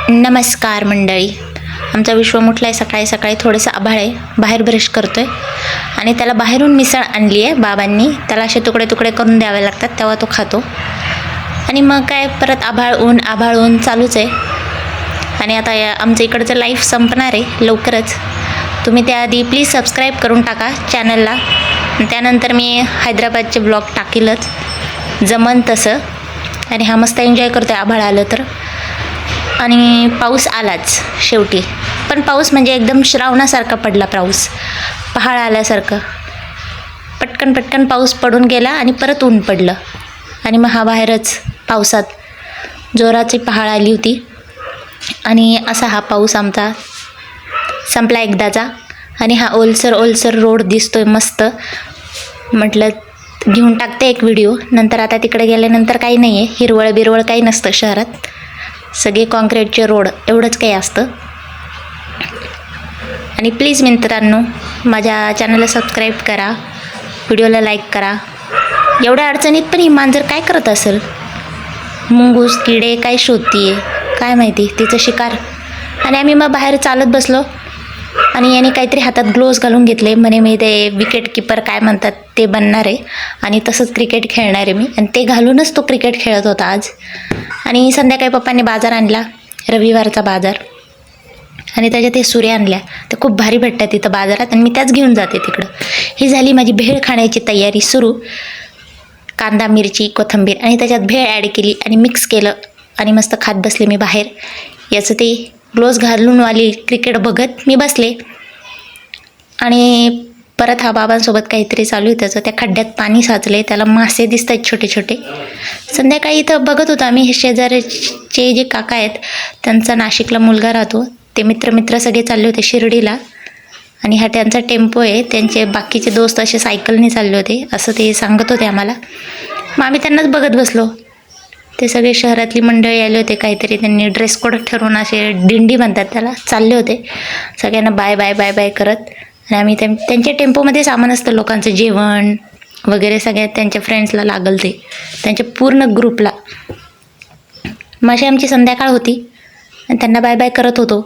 नमस्कार मंडळी. आमचा विश्व उठला आहे. सकाळी सकाळी थोडंसं आभाळ आहे. बाहेर ब्रश करतो आहे आणि त्याला बाहेरून मिसळ आणली आहे बाबांनी. त्याला असे तुकडे तुकडे करून द्यावे लागतात, तेव्हा तो खातो. आणि मग काय परत आभाळ ऊन चालूच आहे. आणि आता आमचं इकडचं लाईफ संपणार आहे लवकरच. तुम्ही त्याआधी प्लीज सबस्क्राईब करून टाका चॅनलला. त्यानंतर मी हैदराबादचे ब्लॉग टाकीलच जमन तसं. आणि हा मस्त एन्जॉय करतो आहे आभाळ आलं तर. आणि पाऊस आलाच शेवटी, पण पाऊस म्हणजे एकदम श्रावणासारखा पडला पाऊस, पहाड आल्यासारखं. पटकन पाऊस पडून गेला आणि परत ऊन पडलं. आणि मग हा बाहेरच पावसात जोराची पहाड आली होती. आणि असा हा पाऊस आमचा संपला एकदाचा. आणि हा ओलसर रोड दिसतोय मस्त. म्हटलं घेऊन टाकते एक व्हिडिओ. नंतर आता तिकडे गेल्यानंतर काही नाही आहे, हिरवळ बिरवळ काही नसतं शहरात. सगळे कॉन्क्रीटचे रोड एवढंच काही असतं. आणि प्लीज मित्रांनो, माझ्या चॅनलला सबस्क्राईब करा, व्हिडिओला लाईक करा. एवढ्या अडचणीत पण ही मांजर काय करत असेल? मुंगूस किडे काय शोधतीये काय माहिती, तिचं शिकार. आणि आम्ही मग बाहेर चालत बसलो. आणि याने काहीतरी हातात ग्लोव्ज घालून घेतले. म्हणे मी ते विकेट कीपर काय म्हणतात ते बनणार आहे आणि तसंच क्रिकेट खेळणार आहे मी. आणि ते घालूनच तो क्रिकेट खेळत होता आज. आणि संध्याकाळी पप्पांनी बाजार आणला, रविवारचा बाजार. आणि त्याच्यात ते सुऱ्या आणल्या. ते खूप भारी भेटतात तिथं बाजारात आणि मी त्याच घेऊन जाते तिकडं. ही झाली माझी भेळ खाण्याची तयारी सुरू. कांदा मिरची कोथिंबीर आणि त्याच्यात भेळ ॲड केली आणि मिक्स केलं आणि मस्त खात बसले मी बाहेर. याचं ते ग्लोव्ज घालून वाली क्रिकेट बघत मी बसले. आणि परत हा बाबांसोबत काहीतरी चालू आहे त्याचं. त्या खड्ड्यात पाणी साचले, त्याला मासे दिसत आहेत छोटे छोटे. संध्याकाळी इथं बघत होतो आम्ही. हे शेजारचे जे काका आहेत त्यांचा नाशिकला मुलगा राहतो. ते मित्र सगळे चालले होते शिर्डीला. आणि हा त्यांचा टेम्पो आहे. त्यांचे बाकीचे दोस्त असे सायकलने चालले होते असं ते सांगत होते आम्हाला. मग आम्ही त्यांनाच बघत बसलो. ते सगळे शहरातली मंडळी आले होते. काहीतरी त्यांनी ड्रेस कोड ठरवून असे दिंडी म्हणतात त्याला चालले होते. सगळ्यांना बाय बाय बाय बाय करत. आणि आम्ही त्यांच्या टेम्पोमध्ये सामान असतं, लोकांचं जेवण वगैरे सगळ्यात त्यांच्या फ्रेंड्सला लागल ते, त्यांच्या पूर्ण ग्रुपला. मग अशी आमची संध्याकाळ होती आणि त्यांना बाय बाय करत होतो.